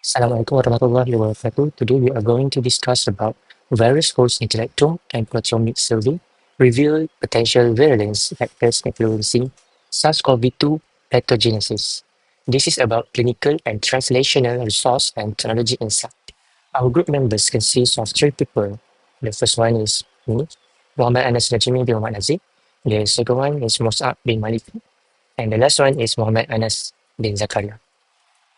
Assalamualaikum warahmatullahi wabarakatuh. Today we are going to discuss about virus host interactome and proteomic survey reveal potential virulence factors influencing SARS-CoV-2 pathogenesis. This is about clinical and translational resource and technology insight. Our group members consist of three people. The first one is me, Muhammad Anas Najimi bin Muhammad Aziz. The second one is Mus'ab bin Maliki. And the last one is Muhammad Anas bin Zakaria.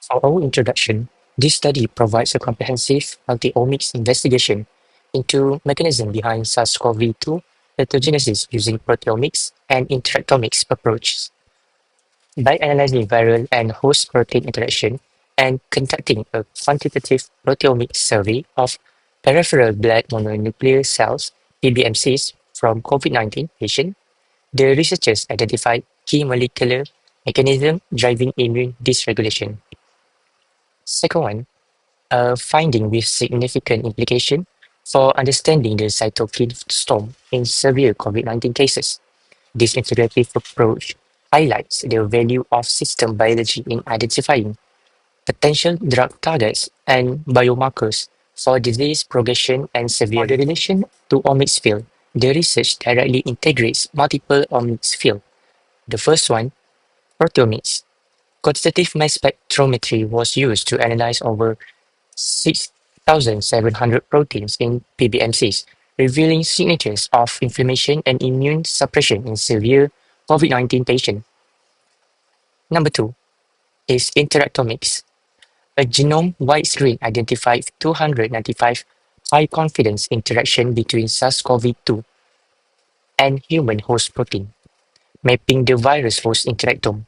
For our introduction, this study provides a comprehensive multi-omics investigation into mechanism behind SARS-CoV-2 pathogenesis using proteomics and interactomics approaches. By analyzing viral and host protein interaction and conducting a quantitative proteomic survey of peripheral blood mononuclear cells (PBMCs) from COVID-19 patients, the researchers identified key molecular mechanisms driving immune dysregulation. Second one, a finding with significant implication for understanding the cytokine storm in severe COVID-19 cases. This integrative approach highlights the value of system biology in identifying potential drug targets and biomarkers for disease progression and severe. For the relation to omics field, the research directly integrates multiple omics fields. The first one, proteomics. Quantitative mass spectrometry was used to analyze over 6,700 proteins in PBMCs, revealing signatures of inflammation and immune suppression in severe COVID-19 patients. Number two is interactomics. A genome-wide screen identified 295 high-confidence interaction between SARS-CoV-2 and human host protein, mapping the virus host interactome.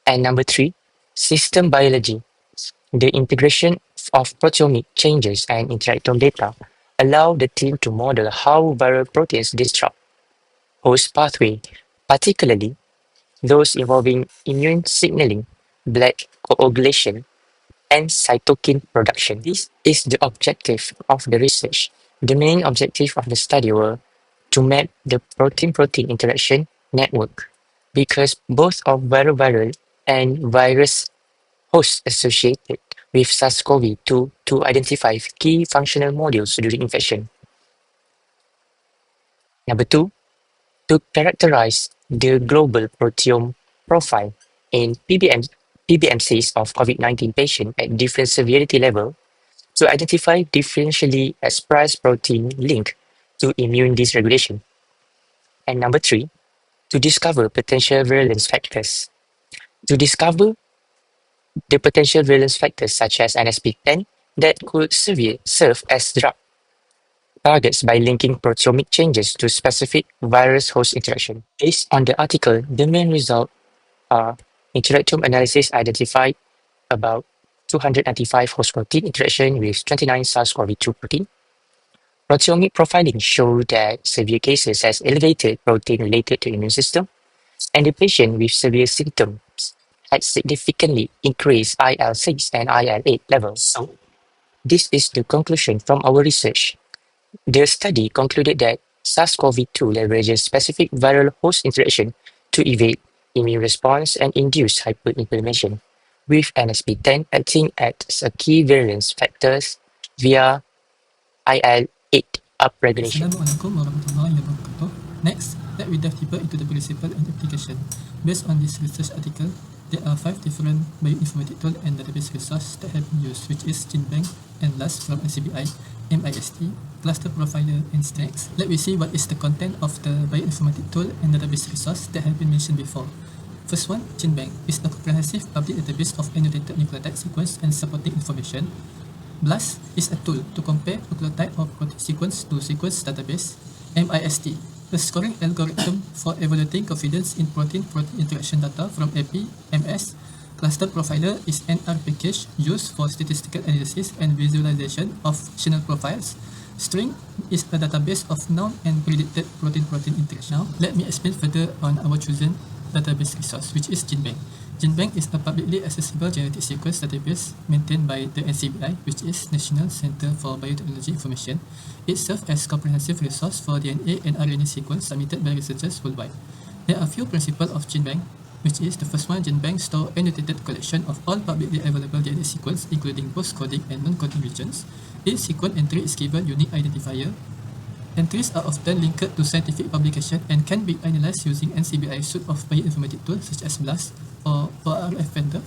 And number three, system biology. The integration of proteomic changes and interactome data allow the team to model how viral proteins disrupt host pathway, particularly those involving immune signaling, blood coagulation, and cytokine production. This is the objective of the research. The main objective of the study were to map the protein-protein interaction network because both of viral and virus hosts associated with SARS-CoV-2 to identify key functional modules during infection. Number two, to characterize the global proteome profile in PBMCs of COVID-19 patients at different severity level to identify differentially expressed protein linked to immune dysregulation. And number three, to discover potential virulence factors. To discover the potential virulence factors such as NSP10 that could serve as drug targets by linking proteomic changes to specific virus-host interaction. Based on the article, the main result are interactome analysis identified about 295 host protein interaction with 29 SARS-CoV-2 protein. Proteomic profiling showed that severe cases has elevated protein related to immune system, and the patient with severe symptoms had significantly increased IL-6 and IL-8 levels. So, this is the conclusion from our research. The study concluded that SARS-CoV-2 leverages specific viral host interaction to evade immune response and induce hyperinflammation, with NSP10 acting as a key virulence factor via IL-8 upregulation. Assalamualaikum warahmatullahi wabarakatuh. Next, let me dive deeper into the principle and application. Based on this research article, there are 5 different bioinformatic tools and database resources that have been used, which is GenBank and LAST from NCBI, MIST, Cluster Profiler, and Stacks. Let me see what is the content of the bioinformatic tool and database resource that have been mentioned before. First one, GenBank is a comprehensive public database of annotated nucleotide sequence and supporting information. BLAST is a tool to compare nucleotide or protein sequence to sequence database. MIST, a scoring algorithm for evaluating confidence in protein-protein interaction data from AP, MS. Cluster Profiler is an R package used for statistical analysis and visualization of functional profiles. String is a database of known and predicted protein-protein interaction. Now, let me explain further on our chosen database resource, which is GenBank. GenBank is a publicly accessible genetic sequence database maintained by the NCBI, which is National Center for Biotechnology Information. It serves as comprehensive resource for DNA and RNA sequence submitted by researchers worldwide. There are few principles of GenBank. which is the first one. GenBank store annotated collection of all publicly available DNA sequence, including both coding and non-coding regions. Each sequence entry is given unique identifier. Entries are often linked to scientific publication and can be analyzed using NCBI suite of bioinformatic tools such as BLAST or ORF vendor.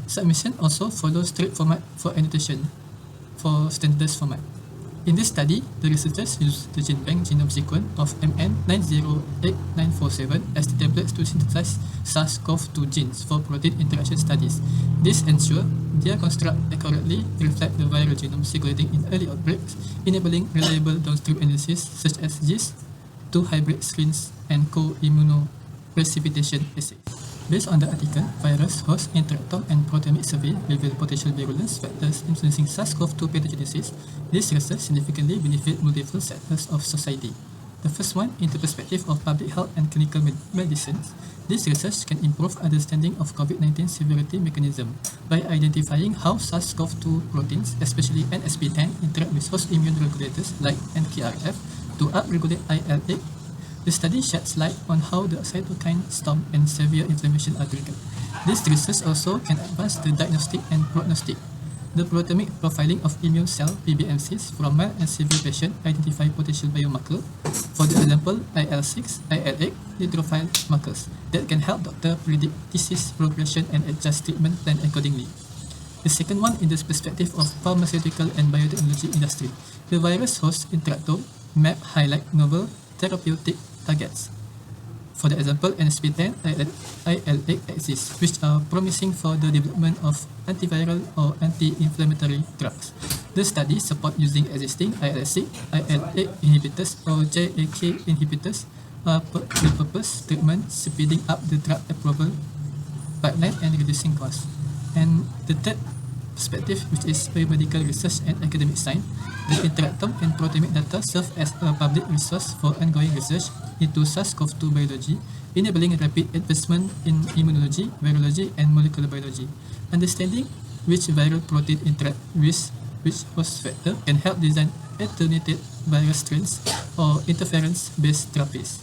Submission also follows strict format for annotation for standardized format. In this study, the researchers used the GenBank genome sequence of MN908947 as the template to synthesize SARS-CoV-2 genes for protein interaction studies. This ensures their construct accurately reflect the viral genome circulating in early outbreaks, enabling reliable downstream analysis such as GIST, two hybrid screens, and co-immunoprecipitation assays. Based on the article, virus, host, interactome, and proteomic survey reveal potential virulence factors influencing SARS-CoV-2 pathogenesis. This research significantly benefits multiple sectors of society. The first one, in the perspective of public health and clinical medicine, this research can improve understanding of COVID-19 severity mechanism by identifying how SARS-CoV-2 proteins, especially NSP10, interact with host immune regulators like NKRF to upregulate IL-8. The study sheds light on how the cytokine storm and severe inflammation are triggered. This research also can advance the diagnostic and prognostic. The proteomic profiling of immune cell (PBMCs) from mild and severe patients identify potential biomarkers, for example IL-6, IL-8 neutrophil markers, that can help doctors predict disease progression and adjust treatment plan accordingly. The second one in the perspective of pharmaceutical and biotechnology industry. The virus host interactome map highlight novel therapeutic targets. For the example, NSP10, IL-8 axis, which are promising for the development of antiviral or anti-inflammatory drugs. The study support using existing IL-6, IL-8 inhibitors or JAK inhibitors for the purpose treatment, speeding up the drug approval pipeline and reducing costs. And the third perspective, which is biomedical research and academic science, the Interactome and Proteomic data serve as a public resource for ongoing research into SARS-CoV-2 biology, enabling rapid advancement in immunology, virology, and molecular biology. Understanding which viral protein interact with which host factor can help design attenuated virus strains or interference-based therapies.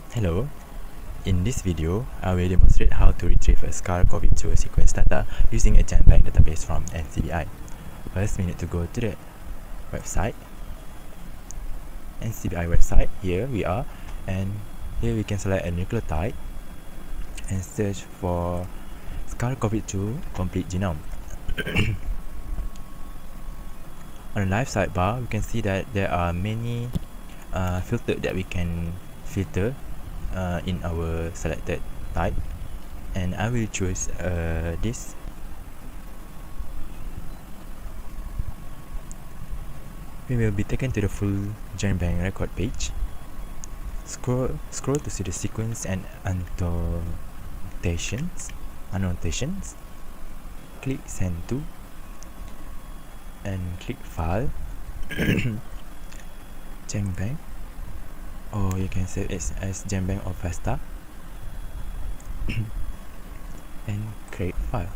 Hello. In this video, I will demonstrate how to retrieve a SARS-CoV-2 sequence data using a GenBank database from NCBI. First, we need to go to the website, NCBI website. Here we are, and here we can select a nucleotide and search for SARS-CoV-2 complete genome. On the left sidebar, we can see that there are many filters that we can filter in our selected type, and I will choose this. We will be taken to the full GenBank record page. Scroll to see the sequence and annotations. Click send to and click file. GenBank, or you can save it as GenBank or Vesta and create file.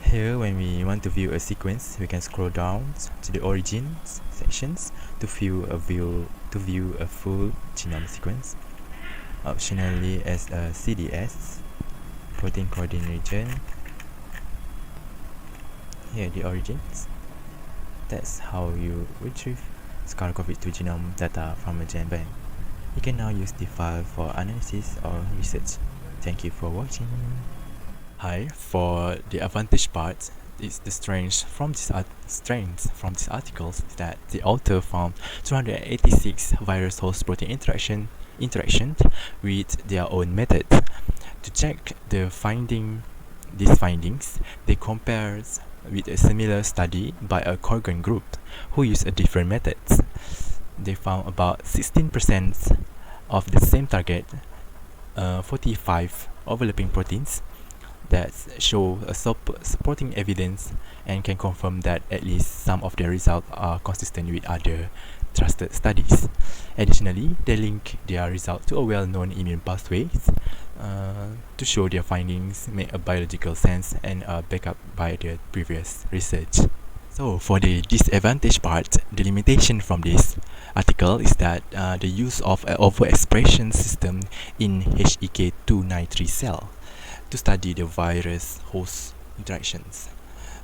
Here, when we want to view a sequence, we can scroll down to the origins sections to view a full genome sequence. Optionally, as a CDS, protein coding region. Here, the origins. That's how you retrieve SARS-CoV-2 genome data from a GenBank. You can now use the file for analysis or research. Thank you for watching. Hi, for the advantage part, is the strength from this article is that the author found 286 virus host protein interactions with their own method. To check these findings, they compared with a similar study by a Corgan group who used a different methods. They found about 16% of the same target, 45 overlapping proteins that show a supporting evidence and can confirm that at least some of their results are consistent with other trusted studies. Additionally, they link their results to a well-known immune pathways to show their findings make a biological sense and are backed up by their previous research. So for the disadvantage part, the limitation from this article is that the use of an overexpression system in HEK293 cell to study the virus host interactions.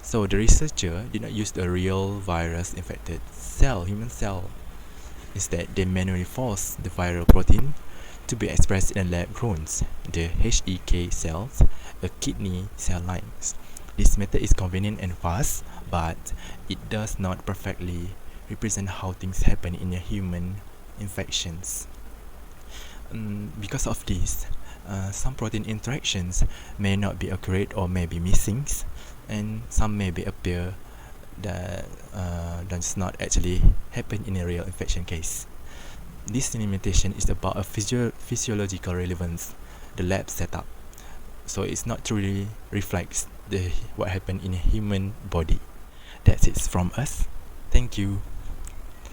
So the researcher did not use the real virus infected human cell. Instead, they manually forced the viral protein to be expressed in lab grown, the HEK cells, a kidney cell lines. This method is convenient and fast, but it does not perfectly represent how things happen in a human infections. Because of this, some protein interactions may not be accurate or may be missing, and some may be appear that does not actually happen in a real infection case. This limitation is about a physiological relevance, the lab setup. So it's not truly reflects what happened in a human body. That's it from us. Thank you.